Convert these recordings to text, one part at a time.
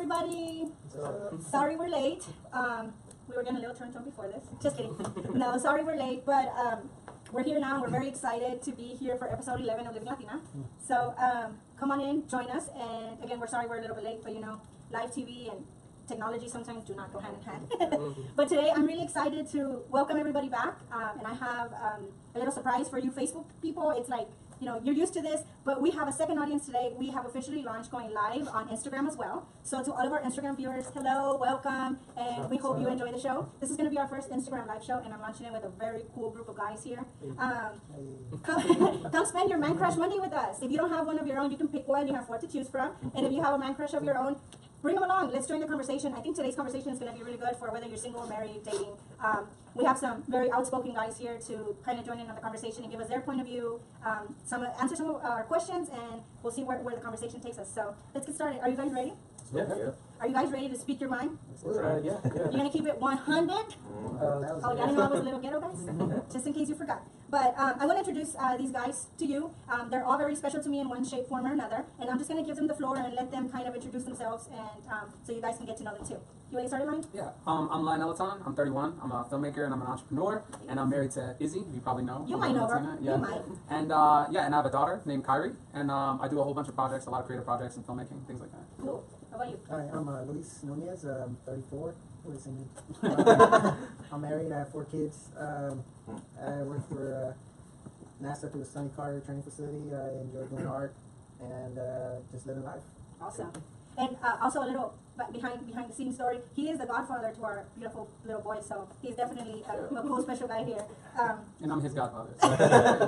everybody. Sorry we're late. We were getting a little turned on before this. Just kidding. No, sorry we're late, but we're here now. We're very excited to be here for episode 11 of Livin Latina. So come on in, join us. And again, we're sorry we're a little bit late, but you know, live TV and technology sometimes do not go hand in hand. But today I'm really excited to welcome everybody back. And I have a little surprise for you Facebook people. It's like, you know, you're used to this, but we have a second audience today. We have officially launched going live on Instagram as well. So to all of our Instagram viewers, hello, welcome, and we hope you enjoy the show. This is going to be our first Instagram live show, and I'm launching it with a very cool group of guys here. Come spend your Man Crush Monday with us. If you don't have one of your own, you can pick one. You have 4 to choose from. And if you have a man crush of your own, bring them along. Let's join the conversation. I think today's conversation is going to be really good for whether you're single or married, dating. We have some very outspoken guys here to kind of join in on the conversation and give us their point of view, answer some of our questions, and we'll see where the conversation takes us. So let's get started. Are you guys ready? Yeah. Are you guys ready to speak your mind? Yeah. You're going to keep it 100? Oh, I didn't know I was a little ghetto, guys? Just in case you forgot. But I want to introduce these guys to you. They're all very special to me in one shape, form, or another. And I'm just going to give them the floor and let them kind of introduce themselves, and so you guys can get to know them too. You want to start, Lion? Yeah. I'm ElAton. I'm 31. I'm a filmmaker and I'm an entrepreneur. And I'm married to Izzy, who you probably know. You might know her. Latina. Yeah. You might. And I have a daughter named Kyrie. And I do a whole bunch of projects, a lot of creative projects and filmmaking, things like that. Cool. How about you? Hi, I'm Luis Nunez. I'm 34. What is it mean? I'm married. I have 4 kids. I work for NASA through the Sunny Carter training facility. I enjoy doing art and just living life. Awesome. And also a little behind the scenes story. He is the godfather to our beautiful little boy, so he's definitely a cool special guy here. And I'm his godfather.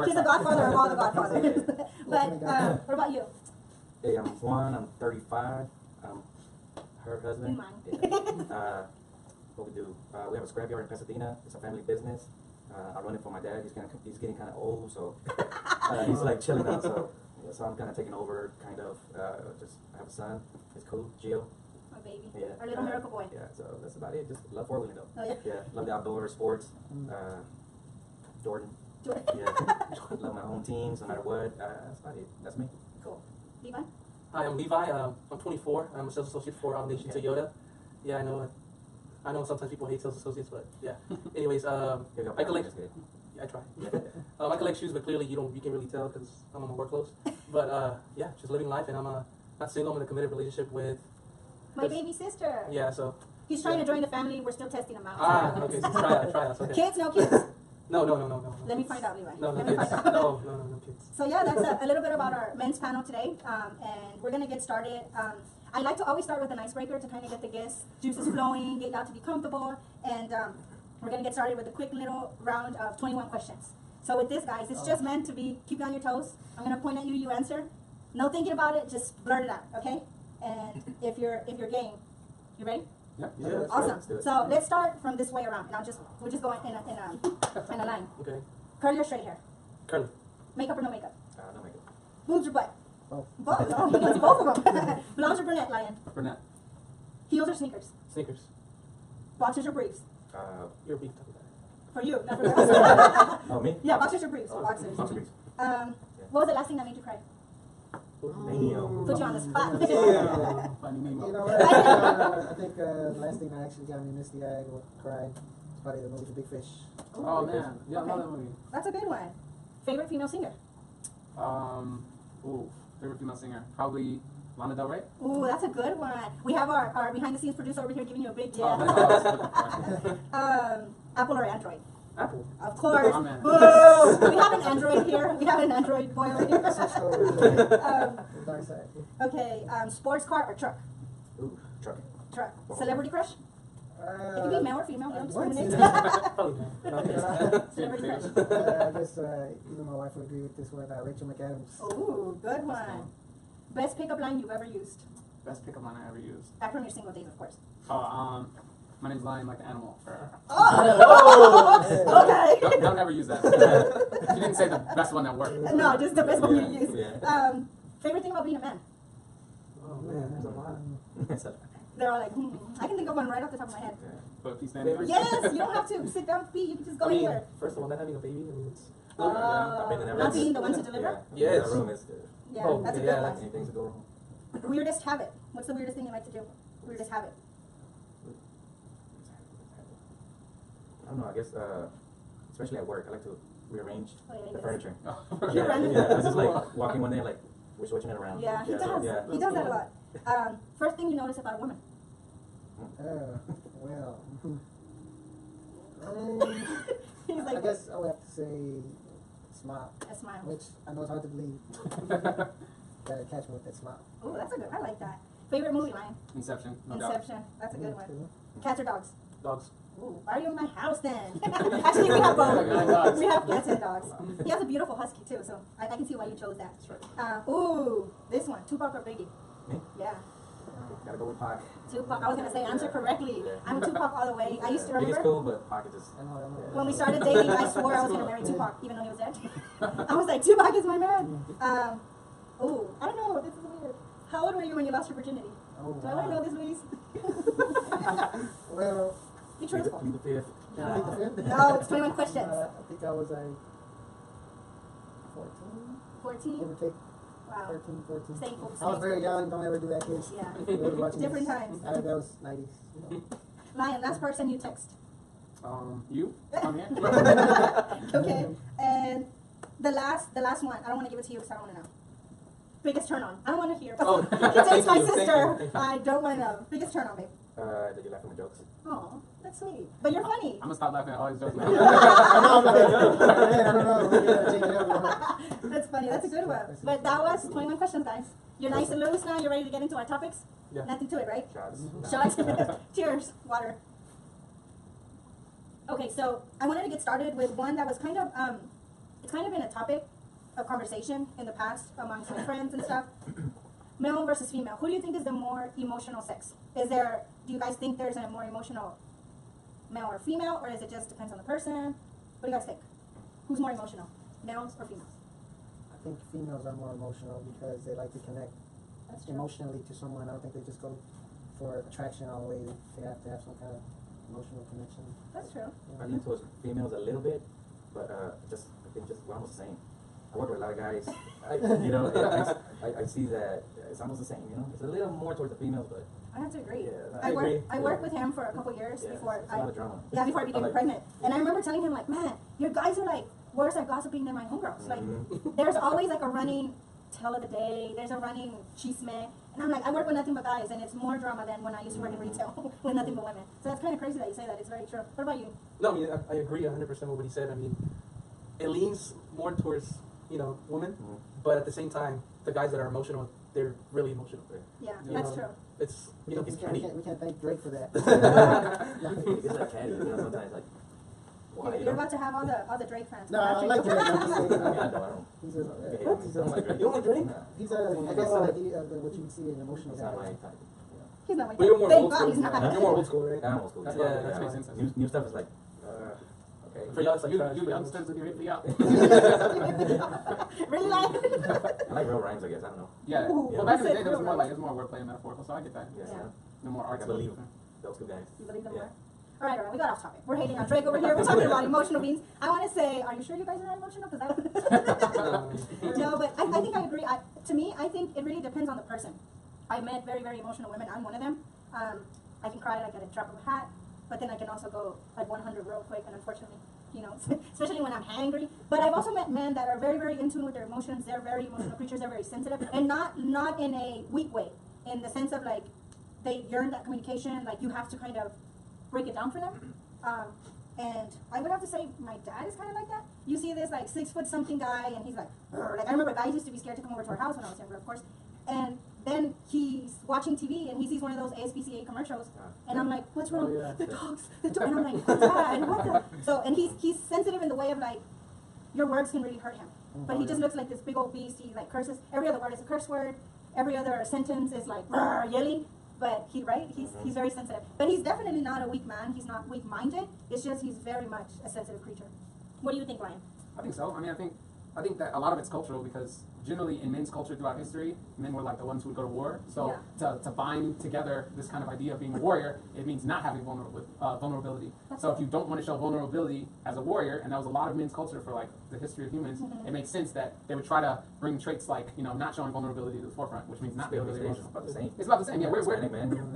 He's the godfather of all the godfathers. But what about you? Hey, I'm Juan. I'm 35. I'm her husband. Yeah. What we do? We have a scrapyard in Pasadena. It's a family business. I run it for my dad. He's getting kind of old, so he's like chilling out. So I'm kind of taking over. Just I have a son. It's cool, Gio. My baby. Yeah. Our little miracle boy. Yeah. So that's about it. Just love 4-wheeling though. Oh yeah. Yeah. Love the outdoors, sports. Jordan. Yeah. Love my home teams, no matter what. That's about it. That's me. Cool. Levi? Hi, I'm Levi. I'm 24. I'm a sales associate for Nation Toyota. Yeah, I know sometimes people hate sales associates, but yeah. Anyways, I collect. Yeah, I try. I collect shoes, but clearly you can really tell because I'm on my work clothes. But yeah, just living life, and I'm not single. I'm in a committed relationship with My baby sister. Yeah, so He's trying to join the family. We're still testing him out. Okay, so try out. Okay. Kids, no kids. No. Let me find out, Levi. No Let me kids. find out. No kids. So yeah, that's a little bit about our men's panel today, and we're gonna get started. I like to always start with an icebreaker to kind of get the guests' juices flowing, get y'all to be comfortable, and we're gonna get started with a quick little round of 21 questions. So with this, guys, it's just meant to be keep you on your toes. I'm gonna point at you, you answer. No thinking about it, just blurt it out, okay? And if you're game, you ready? Yeah. Awesome. So let's start from this way around, and we're just going in a line. Okay. Curly or straight hair? Curly. Makeup or no makeup? No makeup. Boobs or butt? Both. Both. Oh, he gets both of them. Blondes or brunette, Lion? Brunette. Heels or sneakers? Sneakers. Boxers or briefs? You're being talking For you, not for the rest. Oh, me? Yeah, boxers or briefs? Boxers. Boxers. What was the last thing that made you cry? Damn. Put you on the spot. Funny name. You know what? I think the last thing that actually got me misty eyed or cried was probably the movie The Big Fish. Oh man, yeah, I love that movie. That's a good one. Favorite female singer? Favorite female singer, probably Lana Del Rey. Ooh, that's a good one. We have our behind the scenes producer over here giving you a big yeah. Apple or Android? Apple. Of course. Oh, man. Boo! We have an Android here. We have an Android boy over here. The dark side. Okay, sports car or truck? Ooh, truck. Truck. Celebrity crush? It can be male or female. We don't what? discriminate. Probably not. Celebrity crush. I guess even my wife would agree with this one. Rachel McAdams. Ooh, good one. Best pickup line you've ever used? Best pickup line I ever used. Back from your single days, of course. My name's Lion like an animal. Oh! Okay. Don't ever use that. She didn't say the best one that worked. No, just the best one you use. Yeah. Favorite thing about being a man? Oh man, there's a lot. They're all like, I can think of one right off the top of my head. But if you stand there. Yes, you don't have to sit down, pee. You can just go anywhere. First of all, not having a baby, it's I've been in that not room. being the one to deliver? Yeah. Yes. That room is Yeah, Oh, that's a yeah. good one. anything to go wrong. Weirdest habit? What's the weirdest thing you like to do? Weirdest habit? I don't know, I guess, especially at work, I like to rearrange Oh, yeah, he the does. furniture. You're random. Yeah, I was just like walking one day, like, we're switching it around. Yeah, he does. So, yeah. He does that a lot. First thing you notice about a woman? Well, He's I like, guess I would have to say smile, a smile. which I know it's hard to believe. Gotta catch me with that smile. Oh, that's a good. I like that. Favorite movie line? Inception. No doubt. Inception. That's a good one. Too. Cats or dogs? Dogs. Ooh, why are you in my house then? Actually, we have both. We have cats and dogs. He has a beautiful husky too, so I can see why you chose that. That's right. Ooh, this one, Tupac or Biggie? Me? Yeah, Gotta go with Pac. Tupac. I was gonna say answer correctly. I'm Tupac all the way. I used to Biggie's remember cool, but Pac is just. I know. when we started dating, I swore I was gonna marry Tupac, even though he was dead. I was like, Tupac is my man. Ooh, I don't know. This is weird. How old were you when you lost your virginity? Oh, Do I want to know this, Luis? Well, Be truthful. Plead the fifth. I think the fifth. No, it's 21 questions. I think I was like 14, 14. give or take. Wow. 13, 14. Staying focused. I was very young. Don't ever do that, kids. Yeah. Whoever watching Different this, times. That was 90s. You know. Lion, last person you text. You? I'm here. Okay. And the last one. I don't want to give it to you because I don't want to know. Biggest turn on. I don't want to hear. Oh, He dates my thank you, sister. thank you. I don't want to know. Biggest turn on, babe. Did you laugh at my jokes? Oh, that's sweet. But you're funny. I'm gonna stop laughing at all these jokes now. I don't know. We gotta change it up. That's funny. That's a good one. But that was 21 questions, guys. You're nice and loose now. You're ready to get into our topics? Yeah. Nothing to it, right? Shots. Shots. Cheers. Water. Okay, so I wanted to get started with one that was kind of it's kind of been a topic of conversation in the past amongst my friends and stuff. Male versus female. Who do you think is the more emotional sex? Do you guys think there's a more emotional male or female, or is it just depends on the person? What do you guys think? Who's more emotional, males or females? I think females are more emotional because they like to connect That's true. emotionally to someone. I don't think they just go for attraction all the way. They have to have some kind of emotional connection. That's true. I lean towards females a little bit, but I think we're almost the same. I work with a lot of guys. I see that it's almost the same. It's a little more towards the females, but I have to agree. Yeah, I agree. worked with him for a couple years before it's a lot of drama. before I became Like- pregnant. And I remember telling him like, man, your guys are like worse at gossiping than my homegirls. Like, there's always like a running tell of the day. There's a running chisme. And I'm like, I work with nothing but guys, and it's more drama than when I used to work in retail with nothing but women. So that's kind of crazy that you say that. It's very true. What about you? No, I mean, I agree 100% with what he said. I mean, it leans more towards, women, but at the same time, the guys that are emotional, they're really emotional. Yeah, You that's know, true. It's, We can't thank Drake for that. It's like catty, sometimes like, why? You're about to have all the Drake fans. No, I like Drake. I'm just saying, I don't. He's Okay, a, I don't like Drake. You don't like Drake? he's a, I guess what you see in emotional It's not my guy. type. He's not my But you're more Thank old God school. he's not. You're more old school, right? Yeah, I'm old school. That's Yeah, what that makes makes sense. New stuff is like, okay. For y'all, it's like You trash, but youngsters with your hippie out. Really like? I like real rhymes, I guess. I don't know. Yeah. Ooh, Well, back in the what's day, it? there was more like it's more wordplay and metaphorical, so I get that. Yes, Yeah. The more I arts. can believe those two guys. You believe them Yeah. more? All right, we got off topic. We're hating on Drake over here. We're talking about emotional beings. I want to say, are you sure you guys are not emotional? Because no, but I think I agree. To me, I think it really depends on the person. I met very, very emotional women. I'm one of them. I can cry like at a drop of a hat, but then I can also go like 100 real quick, and unfortunately, especially when I'm angry. But I've also met men that are very, very in tune with their emotions. They're very emotional creatures. They're very sensitive, and not in a weak way, in the sense of like they yearn that communication. Like you have to kind of break it down for them. And I would have to say my dad is kind of like that. You see this like 6 foot something guy, and he's like I remember guys used to be scared to come over to our house when I was younger, of course. And then he's watching TV and he sees one of those ASPCA commercials, and I'm like, what's wrong? Oh, yeah. The dogs. And I'm like, Dad, what the? So, and he's sensitive in the way of like, your words can really hurt him. But he just looks like this big old beast. He like curses. Every other word is a curse word. Every other sentence is like yelling. But he's very sensitive. But he's definitely not a weak man. He's not weak-minded. It's just he's very much a sensitive creature. What do you think, Ryan? I think so. I mean, I think that a lot of it's cultural because generally in men's culture throughout history, men were like the ones who would go to war. So to bind together this kind of idea of being a warrior, it means not having vulnerability. So if you don't want to show vulnerability as a warrior, and that was a lot of men's culture for like the history of humans, it makes sense that they would try to bring traits like, you know, not showing vulnerability to the forefront, which means not being really It's about the same. It's about the same. Yeah, we're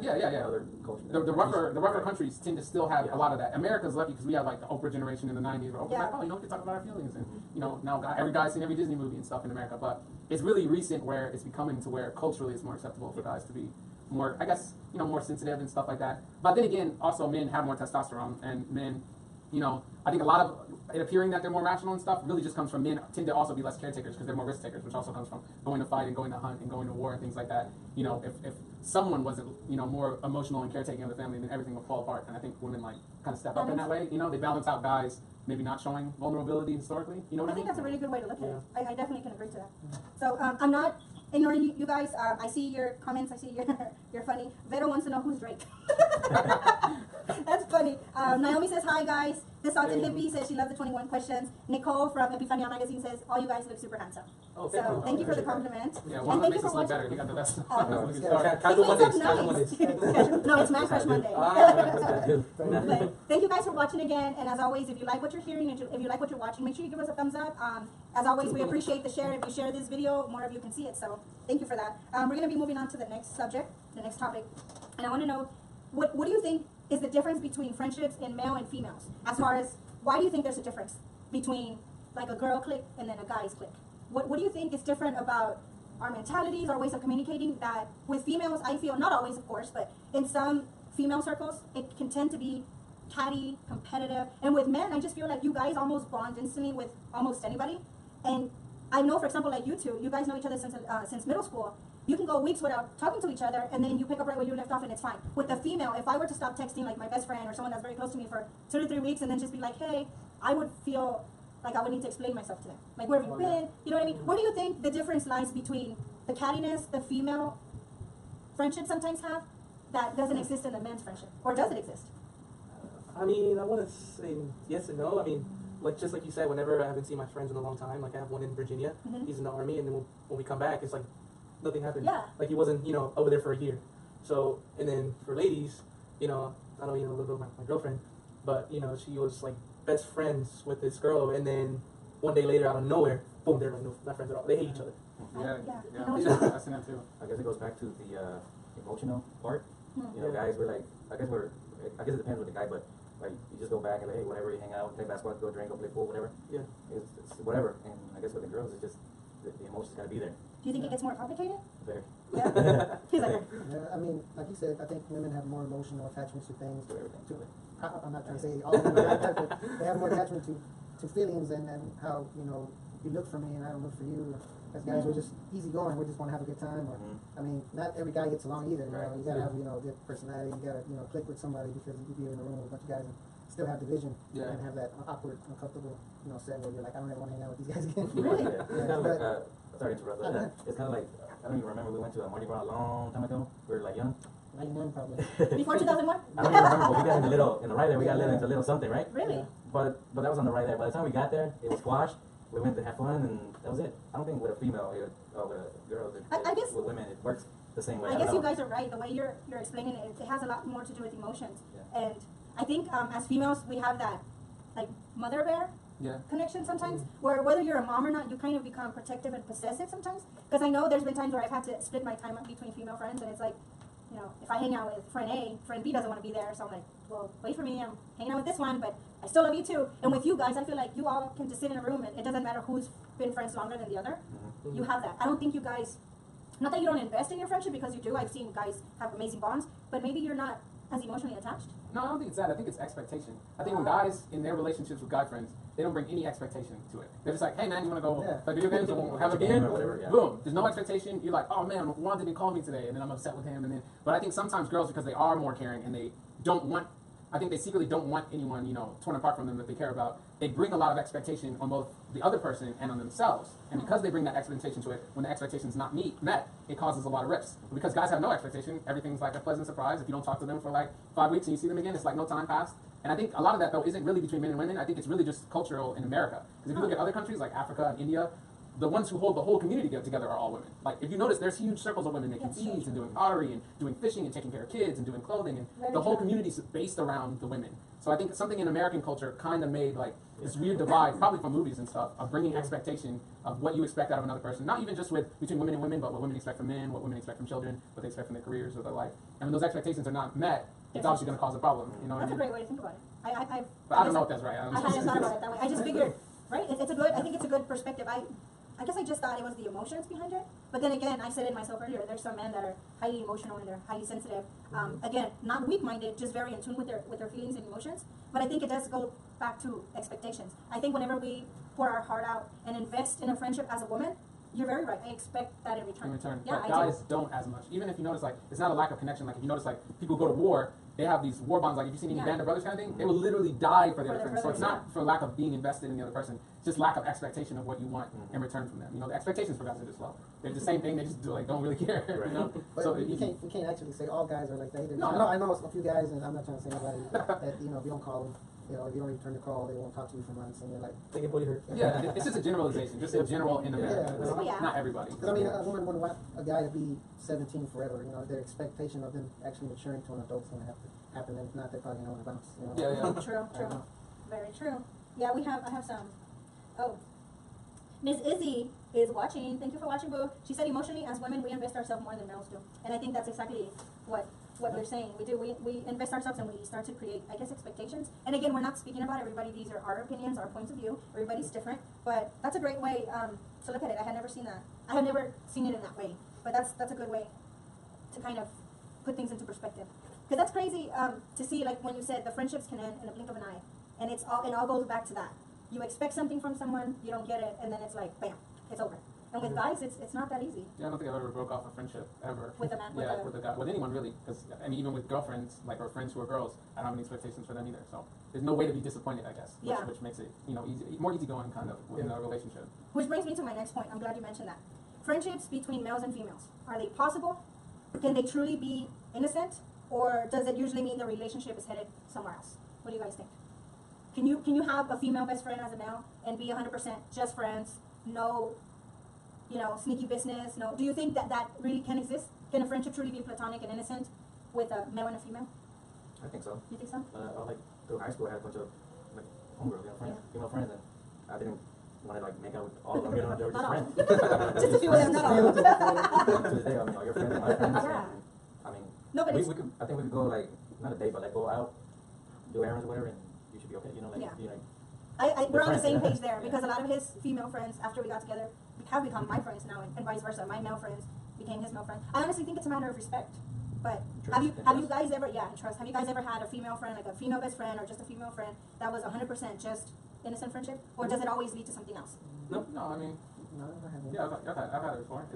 Yeah. Other cultures. the rougher countries tend to still have a lot of that. America's lucky because we have like the Oprah generation in the 90s where Oprah's like, oh, you know, we can talk about our feelings, and you know, now every guy's seen every Disney movie and stuff in America. But it's really recent where it's becoming to where culturally it's more acceptable for guys to be more, I guess, you know, more sensitive and stuff like that. But then again, also men have more testosterone, and men, you know, I think a lot of it appearing that they're more rational and stuff really just comes from men tend to also be less caretakers because they're more risk takers, which also comes from going to fight and going to hunt and going to war and things like that. You know, if someone wasn't, you know, more emotional and caretaking of the family, then everything would fall apart. And I think women like kind of step up in that way. You know, they balance out guys maybe not showing vulnerability historically. You know what I mean? think that's a really good way to look at it. I definitely can agree to that. So I'm not ignoring you guys. I see your comments. I see you're funny. Vero wants to know who's Drake. That's funny. Naomi says, hi guys. The Salted Hippie says she loves the 21 questions. Nicole from Ep.11 magazine says, all you guys look super handsome. Oh, so thank you for the compliment. Yeah, and one thank makes you us for look watching. better. You got the best. Casual Mondays. Casual Mondays. No, it's Max Fresh Monday. But thank you guys for watching again. And as always, if you like what you're hearing, and if you like what you're watching, make sure you give us a thumbs up. As always, we appreciate the share. If you share this video, more of you can see it. So thank you for that. We're going to be moving on to the next subject, the next topic. And I want to know, what do you think is the difference between friendships in male and females? As far as, why do you think there's a difference between like a girl clique and then a guy's clique? What do you think is different about our mentalities, our ways of communicating, that with females, I feel, not always of course, but in some female circles, it can tend to be catty, competitive. And with men, I just feel like you guys almost bond instantly with almost anybody. And I know, for example, like you two, you guys know each other since middle school. You can go weeks without talking to each other, and then you pick up right where you left off, and it's fine. With the female, if I were to stop texting like my best friend or someone that's very close to me for 2 to 3 weeks, and then just be like, hey, I would feel like I would need to explain myself to them. Like, where have you been? You know what I mean? Where do you think the difference lies between the cattiness the female friendships sometimes have that doesn't exist in the men's friendship? Or does it exist? I mean, I want to say yes and no. I mean, like just like you said, whenever I haven't seen my friends in a long time, like I have one in Virginia, he's in the army, and then when we come back, it's like nothing happened. Yeah. Like he wasn't, you know, over there for a year. So, and then for ladies, you know, I know you know a little bit about my girlfriend, but you know, she was like best friends with this girl, and then one day later, out of nowhere, boom, they're like not friends at all. They hate each other. I've seen that too. I guess it goes back to the emotional part. You know, guys, I guess it depends with the guy, but like you just go back and like, hey, whatever, you hang out, play basketball, go drink, go play pool, whatever. Yeah. It's whatever. And I guess with the girls, it's just the emotions gotta be there. Do you think it gets more complicated? Very. Yeah. He's like, Yeah, I mean, like you said, I think women have more emotional attachments to things, to everything. I'm not trying to say all women are like that, but they have more attachment to feelings and how, you know, you look for me and I don't look for you. As guys, we're just easygoing. We just want to have a good time. Or, I mean, not every guy gets along either. You know, you gotta have, you know, good personality. You gotta, you know, click with somebody, because you could be in a room with a bunch of guys and still have division and have that awkward, uncomfortable, you know, set where you're like, I don't ever want to hang out with these guys again. Really? It's kind of like, sorry to interrupt, but it's kind of like, I don't even remember, we went to a Mardi Gras a long time ago. We were like young. 99 probably. before 2001? I don't even remember, but we got in the right there, we got into a little something, right? Really? But that was on the right there. By the time we got there, it was squashed. We went to have fun, and that was it. I don't think with a female or with a girl, I guess with women, it works the same way. I guess you guys are right. The way you're explaining it, it has a lot more to do with emotions. Yeah. And I think as females, we have that like mother bear connection sometimes, where whether you're a mom or not, you kind of become protective and possessive sometimes. Because I know there's been times where I've had to split my time up between female friends, and it's like, you know, if I hang out with friend A, friend B doesn't want to be there, so I'm like, well, wait for me, I'm hanging out with this one, but I still love you too. And with you guys, I feel like you all can just sit in a room, and it doesn't matter who's been friends longer than the other. You have that. I don't think you guys, not that you don't invest in your friendship, because you do. I've seen guys have amazing bonds, but maybe you're not as emotionally attached. No, I don't think it's that. I think it's expectation. I think when guys in their relationships with guy friends, they don't bring any expectation to it. They're just like, hey man, you want to go play video games or have a beer? Or whatever, Boom. There's no expectation. You're like, oh man, Juan didn't call me today, and then I'm upset with him. But I think sometimes girls, because they are more caring and they don't want, I think they secretly don't want anyone, you know, torn apart from them that they care about. They bring a lot of expectation on both the other person and on themselves. And because they bring that expectation to it, when the expectation's not met, it causes a lot of rifts. Because guys have no expectation, everything's like a pleasant surprise. If you don't talk to them for like 5 weeks and you see them again, it's like no time passed. And I think a lot of that, though, isn't really between men and women. I think it's really just cultural in America. Because if you look at other countries like Africa and India, the ones who hold the whole community together are all women. Like, if you notice, there's huge circles of women making That's seeds true. and doing pottery and doing fishing and taking care of kids and doing clothing, and Very the whole true. community is based around the women. So I think something in American culture kind of made like this weird divide, probably from movies and stuff, of bringing expectation of what you expect out of another person. Not even just between women and women, but what women expect from men, what women expect from children, what they expect from their careers or their life. And when those expectations are not met, it's obviously going to cause a problem. You know what I That's a mean? great way to think about it. But I don't know if that's right. I hadn't thought about it that way. I just figured, right? It's a good. I think it's a good perspective. I guess I just thought it was the emotions behind it. But then again, I said it myself earlier. There's some men that are highly emotional and they're highly sensitive. Again, not weak-minded, just very in tune with their feelings and emotions. But I think it does go back to expectations. I think whenever we pour our heart out and invest in a friendship as a woman, you're very right. I expect that in return. Yeah, but I guys do. don't as much. Even if you notice, like, it's not a lack of connection. Like, if you notice, like, people go to war, they have these war bonds. Like, if you've seen any Yeah. Band of Brothers kind of thing, they will literally die for the For other their person. So it's brothers, not for lack of being invested in the other person. It's just lack of expectation of what you want in return from them. You know, the expectations for guys are just low. They're the same thing. They just do, like, don't really care. Right. You know. But So you can't actually say all guys are like that either. No, I know a few guys, and I'm not trying to say nobody, that, you know, if you don't call them, you know, if you don't return the call, they won't talk to you for months, and you're like, They get booty hurt. Yeah, it's just a generalization. Just in general in America. Yeah. Oh, yeah. Not everybody. because I mean, a woman wouldn't want a guy to be 17 forever. You know, their expectation of them actually maturing to an adult's going to have to happen, and if not, they're probably going to bounce. You know? Yeah. True. Very true. Yeah, I have some. Oh. Miss Izzy is watching. Thank you for watching, boo. She said emotionally, as women, we invest ourselves more than males do. And I think that's exactly what you're saying. We do. We invest ourselves and we start to create, I guess, expectations. And again, we're not speaking about everybody. These are our opinions, our points of view. Everybody's different. But that's a great way to look at it. I had never seen that. I had never seen it in that way. But that's a good way to kind of put things into perspective. Because that's crazy to see, like when you said the friendships can end in a blink of an eye. And it all goes back to that. You expect something from someone, you don't get it, and then it's like, bam, it's over. And with guys, it's not that easy. Yeah, I don't think I've ever broke off a friendship ever. With a man? Yeah, with a guy, with anyone really. Because I mean, even with girlfriends, like or friends who are girls, I don't have any expectations for them either. So there's no way to be disappointed, I guess. Yeah. Which makes it, you know, more easygoing kind of in a relationship. Which brings me to my next point. I'm glad you mentioned that. Friendships between males and females, are they possible? Can they truly be innocent? Or does it usually mean the relationship is headed somewhere else? What do you guys think? Can you have a female best friend as a male and be 100% just friends, no, you know, sneaky business? No. Do you think that really can exist? Can a friendship truly be platonic and innocent with a male and a female? I think so. You think so? Like through high school, I had a bunch of like homegirls, friends, female friends, and I didn't want to like make out with all of them. You know, they were just Not all. friends. Just a few of them, not all. To this day, I mean, like your friends, my friends. Yeah. And, I mean, No, but we it's, could. I think we could go like not a date, but like go out, do errands or whatever, and you should be okay. You know, like Yeah. you know. we're on the friends, same yeah. page there because a lot of his female friends, after we got together, have become my friends now, and vice versa. My male friends became his male friends. I honestly think it's a matter of respect. But have you guys ever, and trust, have you guys ever had a female friend, like a female best friend or just a female friend that was 100% just innocent friendship? Or does it always lead to something else? No, I mean, No, I haven't. yeah, I've had it before.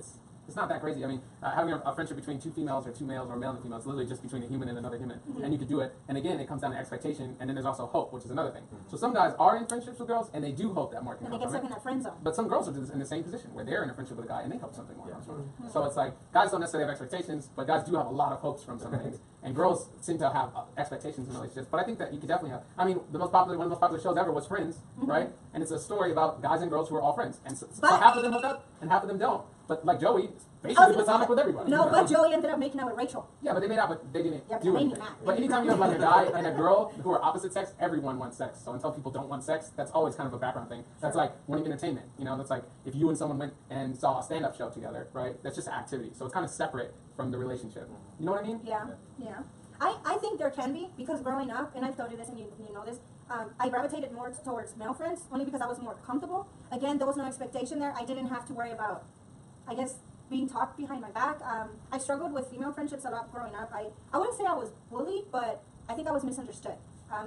It's not that crazy. I mean, having a friendship between two females or two males or a male and female is literally just between a human and another human. And you could do it. And again, it comes down to expectation. And then there's also hope, which is another thing. So some guys are in friendships with girls and they do hope that more can And they come get from stuck it. in that friend zone. But some girls are just in the same position where they're in a friendship with a guy and they hope something more comes from it. So it's like, guys don't necessarily have expectations, but guys do have a lot of hopes from some things. And girls seem to have expectations in relationships. But I think that you could definitely have, I mean, one of the most popular shows ever was Friends, right? And it's a story about guys and girls who are all friends. And so half of them hook up and half of them don't. But like Joey, basically platonic with everybody. No, but Joey ended up making out with Rachel. Yeah, but they made out, but they didn't Yeah, but do they made anything. out. But anytime you have like a guy and a girl who are opposite sex, everyone wants sex. So until people don't want sex, that's always kind of a background thing. That's like wanting entertainment. You know, that's like if you and someone went and saw a stand-up show together, right? That's just an activity. So it's kind of separate from the relationship. You know what I mean? Yeah. I think there can be, because growing up, and I've told you this and you know this, I gravitated more towards male friends, only because I was more comfortable. Again, there was no expectation there. I didn't have to worry about, I guess, being talked behind my back. I struggled with female friendships a lot growing up. I wouldn't say I was bullied, but I think I was misunderstood.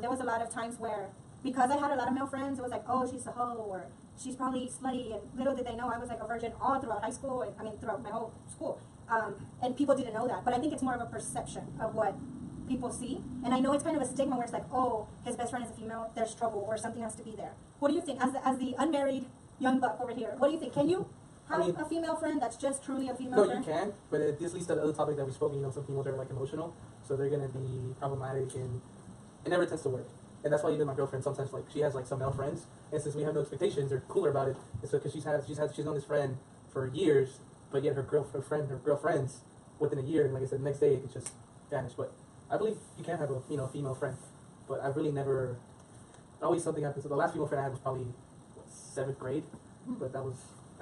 There was a lot of times where, because I had a lot of male friends, it was like, oh, she's a hoe, or she's probably slutty, and little did they know I was like a virgin all throughout high school, throughout my whole school. And people didn't know that, but I think it's more of a perception of what people see. And I know it's kind of a stigma where it's like, oh, his best friend is a female, there's trouble, or something has to be there. What do you think, as the unmarried young buck over here, what do you think? Can you have a female friend that's just truly a female friend? No, you can, but this leads to the other topic that we spoke. You know, some females are like emotional, so they're gonna be problematic, and it never tends to work. And that's why even my girlfriend sometimes like she has like some male friends, and since we have no expectations, they're cooler about it. It's because she's known this friend for years, but yet her girlfriends within a year, like I said, the next day it could just vanish. But I believe you can have a female friend, but I really never. Always something happens. So the last female friend I had was probably 7th grade, but that was.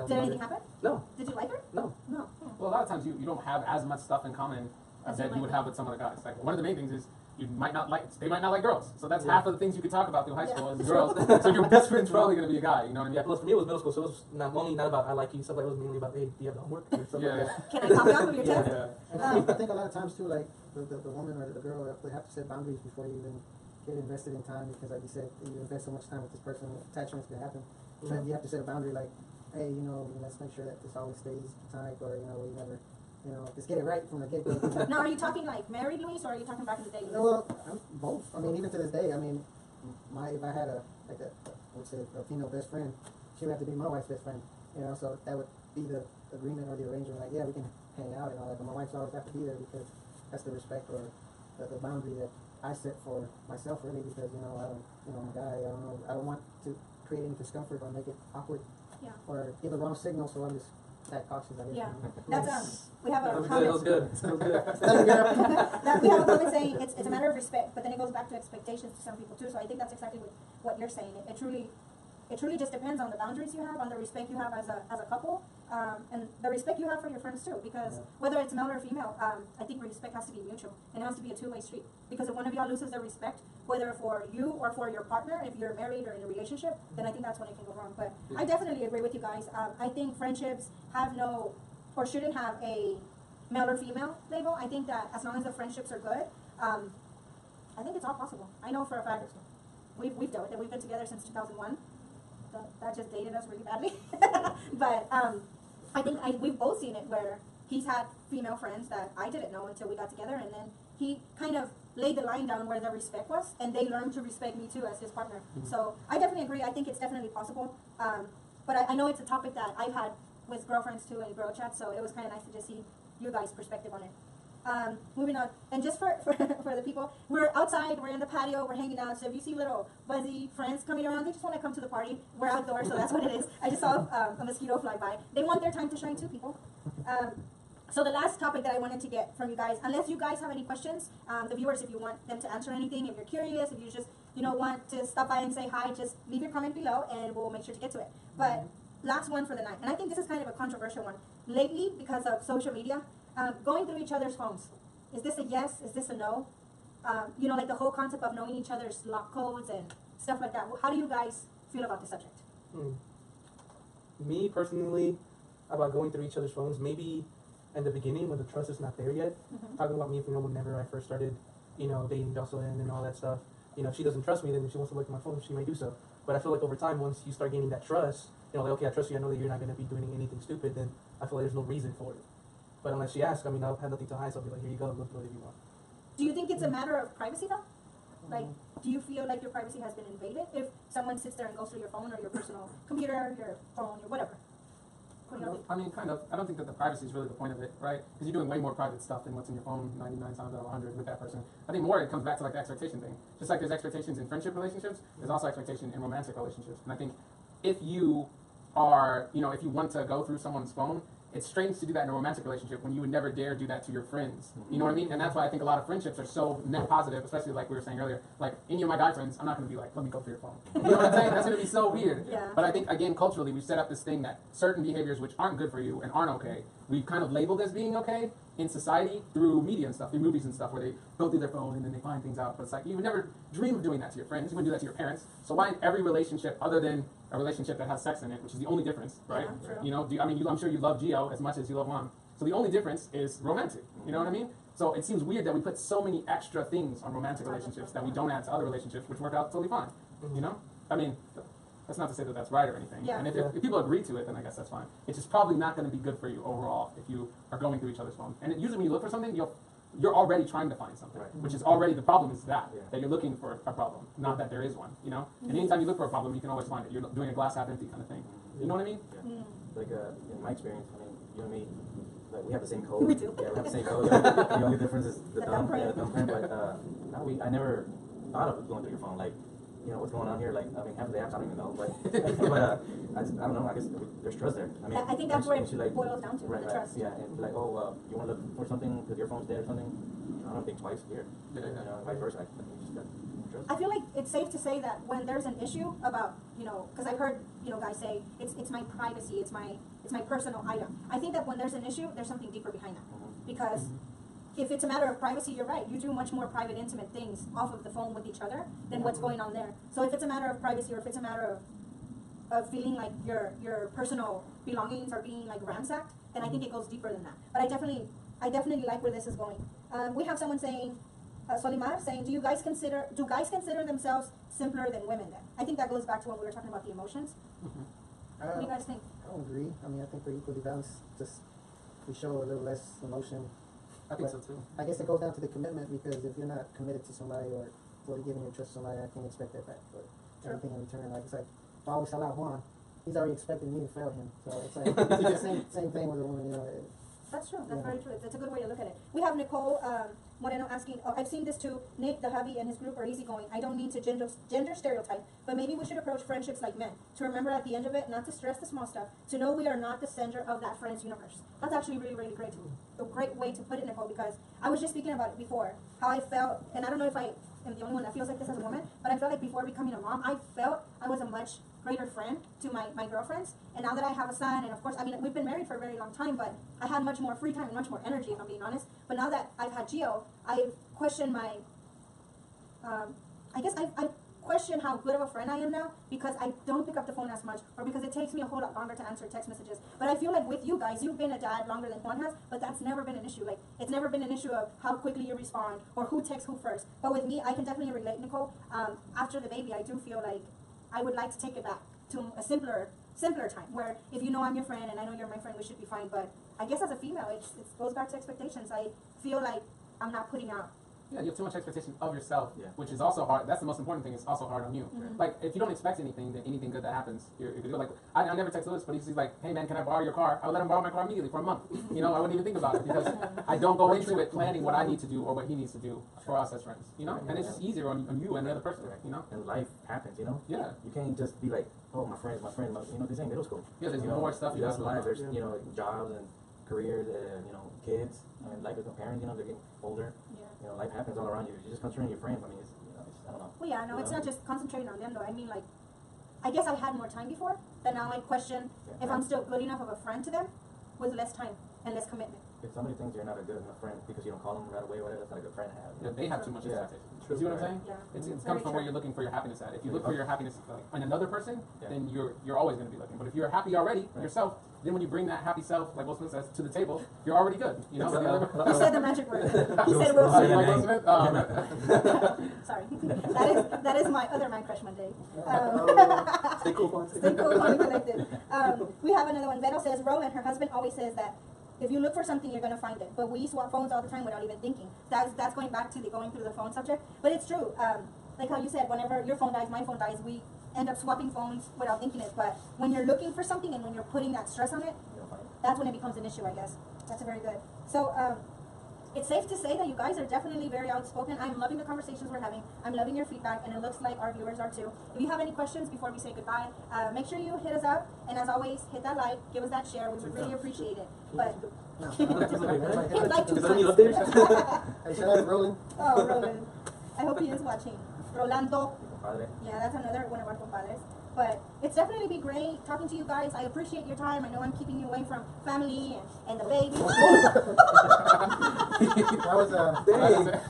Did anything happen? No. Did you like her? No. No. Well, a lot of times you don't have as much stuff in common that you would have with some other guys. Like one of the main things is they might not like girls. So that's half of the things you could talk about through high school is girls. So your best friend's probably going to be a guy. You know what I mean? Yeah. Plus for me it was middle school, so it was not about I like you. Stuff like it was mainly about hey, do you have the homework or something like that. Can I copy off of your test? And I think a lot of times too, like the woman or the girl would have to set boundaries before you even get invested in time, because like you said, you invest so much time with this person, attachments can happen. So you have to set a boundary like, hey, let's make sure that this always stays platonic, or we never, just get it right from the get-go. Now, are you talking like married Luis, or are you talking back in the day? Well, both. I mean, even to this day, I mean, if I had a female best friend, she would have to be my wife's best friend. So that would be the agreement or the arrangement. Like, yeah, we can hang out and all that, but my wife's always have to be there, because that's the respect or the boundary that I set for myself, really, because I'm a guy. I don't want to create any discomfort or make it awkward, or give the wrong signal. So I'm just that cautious. I guess. Yeah, that's we have a That was comment. good. That was good. That we have a comment saying it's a matter of respect, but then it goes back to expectations to some people too. So I think that's exactly what you're saying. It truly just depends on the boundaries you have, on the respect you have as a couple, and the respect you have for your friends too. Because whether it's male or female, I think respect has to be mutual, and it has to be a two-way street. Because if one of y'all loses their respect, whether for you or for your partner, if you're married or in a relationship, then I think that's when it can go wrong. But I definitely agree with you guys. I think friendships have no, or shouldn't have a male or female label. I think that as long as the friendships are good, I think it's all possible. I know for a fact we've dealt with it. We've been together since 2001. That just dated us really badly. But I think we've both seen it where he's had female friends that I didn't know until we got together, and then he kind of laid the line down where the respect was, and they learned to respect me too as his partner. So I definitely agree. I think it's definitely possible. But I know it's a topic that I've had with girlfriends too in girl chat, so it was kind of nice to just see your guys' perspective on it. Moving on, and just for the people, we're outside, we're in the patio, we're hanging out, so if you see little buzzy friends coming around, they just want to come to the party. We're outdoors, so that's what it is. I just saw a mosquito fly by. They want their time to shine too, people. So the last topic that I wanted to get from you guys, unless you guys have any questions, the viewers, if you want them to answer anything, if you're curious, if you just want to stop by and say hi, just leave your comment below, and we'll make sure to get to it. But last one for the night, and I think this is kind of a controversial one. Lately, because of social media, going through each other's phones. Is this a yes? Is this a no? Like the whole concept of knowing each other's lock codes and stuff like that. How do you guys feel about the subject? Me personally, about going through each other's phones, maybe in the beginning when the trust is not there yet. Talking about me, whenever I first started, dating Jocelyn and all that stuff. If she doesn't trust me, then if she wants to look at my phone, she may do so. But I feel like over time, once you start gaining that trust, like, okay, I trust you, I know that you're not going to be doing anything stupid, then I feel like there's no reason for it. But unless she asks, I'll have nothing to hide, so I'll be like, here you go, look what you want. Do you think it's a matter of privacy though? Like, do you feel like your privacy has been invaded if someone sits there and goes through your phone or your personal computer, your phone, or whatever? What do you think? I mean, kind of. I don't think that the privacy is really the point of it, right? Because you're doing way more private stuff than what's in your phone 99 times out of 100 with that person. I think more it comes back to like the expectation thing. Just like there's expectations in friendship relationships, there's also expectation in romantic relationships. And I think if you are, if you want to go through someone's phone, it's strange to do that in a romantic relationship when you would never dare do that to your friends. You know what I mean? And that's why I think a lot of friendships are so net positive, especially like we were saying earlier. Like, any of my guy friends, I'm not going to be like, let me go through your phone. You know what I'm saying? That's going to be so weird. Yeah. But I think, again, culturally, we've set up this thing that certain behaviors which aren't good for you and aren't okay, we've kind of labeled as being okay in society through media and stuff, through movies and stuff, where they go through their phone and then they find things out. But it's like, you would never dream of doing that to your friends. You wouldn't do that to your parents. So why in every relationship, other than a relationship that has sex in it, which is the only difference, right? Yeah, true. I'm sure you love Gio as much as you love Juan. So the only difference is romantic. You know what I mean? So it seems weird that we put so many extra things on romantic relationships that we don't add to other relationships, which work out totally fine. You know? I mean, that's not to say that that's right or anything. Yeah. And if people agree to it, then I guess that's fine. It's just probably not going to be good for you overall if you are going through each other's phone. And usually when you look for something, you're already trying to find something, which is already the problem is that you're looking for a problem, not that there is one, And anytime you look for a problem, you can always find it. You're doing a glass half empty kind of thing. You know what I mean? Yeah. Like, in my experience, I mean, you and me, like, we have the same code. We do. Yeah, we have the same code. The only difference is the thumbprint. But I never thought of going through your phone, like, you know, what's going on here? Like, I mean, half of the apps I don't even know, but I don't know. I guess there's trust there. I mean, I think that's where it like, boils down to, right, the right, trust. yeah, and like, oh, you want to look for something because your phone's dead or something? I don't think twice here. You know, vice versa. I think you just got trust. I feel like it's safe to say that when there's an issue about, you know, because I've heard, you know, guys say it's my privacy, it's my personal item. I think that when there's an issue, there's something deeper behind that. Because if it's a matter of privacy, you're right. You do much more private, intimate things off of the phone with each other than what's going on there. So if it's a matter of privacy, or if it's a matter of feeling like your personal belongings are being like ransacked, then I think it goes deeper than that. But I definitely like where this is going. We have someone saying, Solimar saying, do guys consider themselves simpler than women then? I think that goes back to when we were talking about the emotions. What do you guys think? I don't agree. I mean, I think we're equally balanced. Just we show a little less emotion. I think so too. I guess it goes down to the commitment, because if you're not committed to somebody or fully giving your trust to somebody, I can't expect that back. But everything in return, like it's like if I always sell out Juan, he's already expecting me to fail him. So it's like it's the same thing with a woman, you know. That's true. That's very true. It's a good way to look at it. We have Nicole Moreno asking, I've seen this too. Nick, the hubby, and his group are easygoing. I don't mean to gender stereotype, but maybe we should approach friendships like men. To remember at the end of it, not to stress the small stuff. To know we are not the center of that friend's universe. That's actually really, really great. A great way to put it, Nicole, because I was just speaking about it before. How I felt, and I don't know if I am the only one that feels like this as a woman, but I felt like before becoming a mom, I felt I was a much greater friend to my girlfriends. And now that I have a son, and of course, I mean, we've been married for a very long time, but I had much more free time and much more energy, if I'm being honest. But now that I've had Gio, I've questioned my, I guess I've questioned how good of a friend I am now, because I don't pick up the phone as much, or because it takes me a whole lot longer to answer text messages. But I feel like with you guys, you've been a dad longer than Juan has, but that's never been an issue. Like, it's never been an issue of how quickly you respond, or who texts who first. But with me, I can definitely relate, Nicole. After the baby, I do feel like I would like to take it back to a simpler time, where if you know I'm your friend and I know you're my friend, we should be fine. But I guess as a female, it goes back to expectations. I feel like I'm not putting out. Yeah, you have too much expectation of yourself, Yeah. which is also hard. That's the most important thing. It's also hard on you. Like, if you don't expect anything, then anything good that happens, you're good. Like, I never text Lewis, but he's like, hey man, can I borrow your car? I would let him borrow my car immediately for a month. You know, I wouldn't even think about it, because I don't go into it planning what I need to do or what he needs to do for us as friends. You know, and it's just easier on you and the other person. You know, And life happens, you know. Yeah. You can't just be like, oh, my friend. You know, this ain't middle school. Yeah, there's you know, more stuff you There's gotta life. do. There's you know, jobs and careers. You know, kids. I mean, life with parents. You know, they're getting older. Yeah. You know, life happens all around you. You just concentrate on your friends. I mean, I don't know. Well, yeah, no, it's not just concentrating on them, though. I mean, like, I guess I had more time before, but now I question if I'm still good enough of a friend to them with less time and less commitment. If somebody thinks you're not a good enough friend because you don't call them right away or whatever, that's not a good friend to have. Yeah, they have too much Yeah. expectation. You see what I'm saying? Yeah. It Very comes from where true. you're looking for your happiness at. If you look for your happiness in another person, Yeah. then you're always going to be looking. But if you're happy already yourself, then when you bring that happy self, like Will Smith says, to the table, you're already good. You know. You said the magic word. He said Will Oh, you Smith. like Will Smith? Sorry. That is my other man crush Monday. Stay cool, Juan. Stay cool, honey connected. We have another one. Vero says, Roman, her husband, always says that if you look for something, you're going to find it. But we swap phones all the time without even thinking. That's going back to the going through the phone subject. But it's true. Like how you said, whenever your phone dies, my phone dies, we end up swapping phones without thinking it. But when you're looking for something and when you're putting that stress on it, that's when it becomes an issue, I guess. That's very good. So it's safe to say that you guys are definitely very outspoken. I'm loving the conversations we're having. I'm loving your feedback, and it looks like our viewers are too. If you have any questions before we say goodbye, make sure you hit us up. And as always, hit that like, give us that share. We would really appreciate it. But hit like 2 Is there any times. updates? Hey, shout out to Roland. Oh, Roland. I hope he is watching. Rolando. Padre. Yeah, that's another one of our compadres. But it's definitely been great talking to you guys. I appreciate your time. I know I'm keeping you away from family and the baby. That was Dang.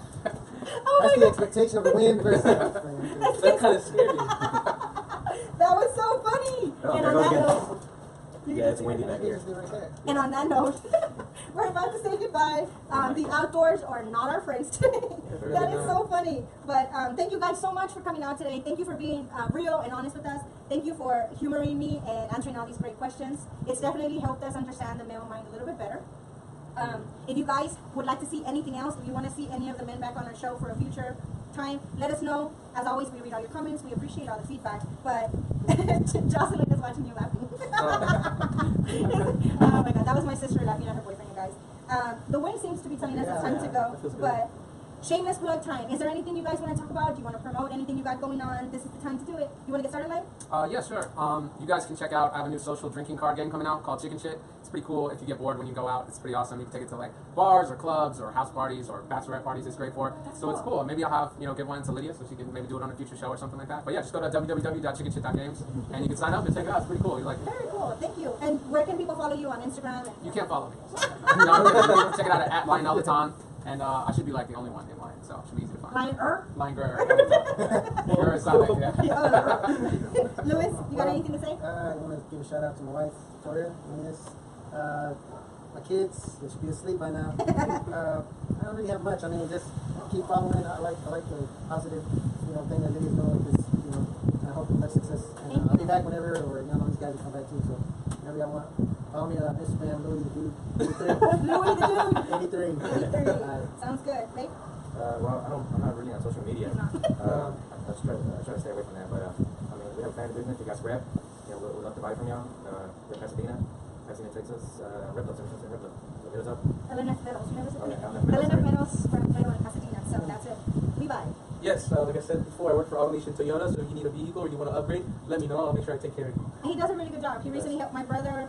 Oh that's my the God. expectation of the win versus. That kind of scared me. That was so funny. Oh, And there on goes that again. note, Yeah, it's windy back here. and on that note, we're about to say goodbye. The outdoors are not our friends today. That is so funny. But thank you guys so much for coming out today. Thank you for being real and honest with us. Thank you for humoring me and answering all these great questions. It's definitely helped us understand the male mind a little bit better. If you guys would like to see anything else, if you want to see any of the men back on our show for a future time, let us know. As always, we read all your comments. We appreciate all the feedback. But Jocelyn is watching you laughing. Oh my God, that was my sister laughing at her boyfriend, you guys. The wind seems to be telling us it's time to go, but shameless plug time. Is there anything you guys want to talk about? Do you want to promote anything you got going on? This is the time to do it. You want to get started, Liv? Yeah, sure. You guys can check out, I have a new social drinking card game coming out called Chicken Shit. It's pretty cool if you get bored when you go out. It's pretty awesome. You can take it to like bars or clubs or house parties or bachelorette parties. It's great for it. So it's cool. Maybe I'll have, give one to Lidia so she can maybe do it on a future show or something like that. But yeah, just go to www.chickenshit.games and you can sign up and check it out. It's pretty cool. You're like, Very cool. Thank you. And where can people follow you on Instagram? you can't follow me. No, I'm kidding. Check it out at ElAton. And I should be like the only one in line, so it should be easy to find. Line Louis, you got anything to say? I want to give a shout out to my wife, Victoria, Nunez. My kids, they should be asleep by now. I don't really have much. I mean, just keep following. I like the positive, thing that Lidia's doing because, I hope for much success. And I'll be back whenever, or these guys will come back too. So whenever y'all want, follow me on Instagram, Louis the Dude. Louis the Dude. 83. Sounds good. Babe? Well, I'm not really on social media. I try to stay away from that, but we have a family business. You guys rep. We'd love to buy from y'all. We're Pasadena, Texas. Rep Love Services in Rep Love. So hit us up. LNF Metals. You never said that? LNF Metals. LNF Metals from Metal in Pasadena. So that's it. Levi. Yes, like I said before, I work for AutoNation Toyota, so if you need a vehicle or you want to upgrade, let me know. I'll make sure I take care of you. He does a really good job. He recently helped my brother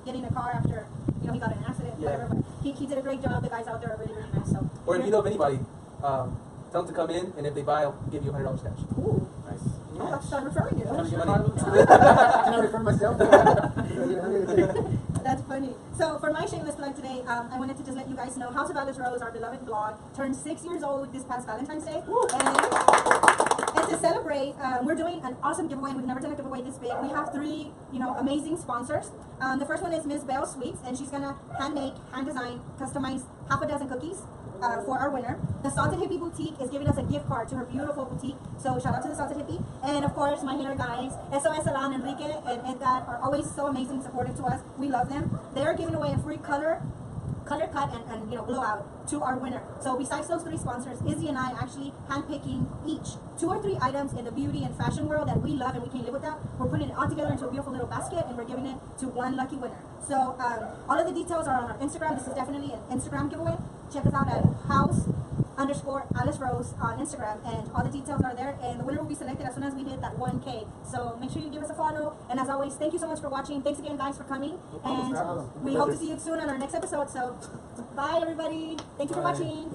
getting a car after, he got in an accident, whatever. But he did a great job. The guys out there are really, really nice. So. Or if you know of anybody, tell them to come in, and if they buy, I'll give you $100 cash. Ooh. Nice. I'll have to start referring you. Can I refer myself? That's funny. So for my shameless plug today, I wanted to just let you guys know House of Alice Rose, our beloved blog, turned 6 years old this past Valentine's Day. And to celebrate, we're doing an awesome giveaway. We've never done a giveaway this big. We have 3, amazing sponsors. The first one is Miss Belle Sweets, and she's gonna hand make, hand design, customize half a dozen cookies for our winner. The Salted Hippie Boutique is giving us a gift card to her beautiful boutique. So shout out to the Salted Hippie. And of course, my hair guys, SOS Salon, Enrique and Edgar are always so amazing, supportive to us. We love them. They are giving away a free color cut and blowout to our winner. So besides those 3 sponsors, Izzy and I actually handpicking each 2 or 3 items in the beauty and fashion world that we love and we can't live without. We're putting it all together into a beautiful little basket and we're giving it to one lucky winner. So all of the details are on our Instagram. This is definitely an Instagram giveaway. Check us out at house_Alice Rose on Instagram, and all the details are there, and the winner will be selected as soon as we hit that 1K. So make sure you give us a follow, and as always, thank you so much for watching. Thanks again, guys, for coming, and we hope to see you soon on our next episode. So bye, everybody. Thank you for watching.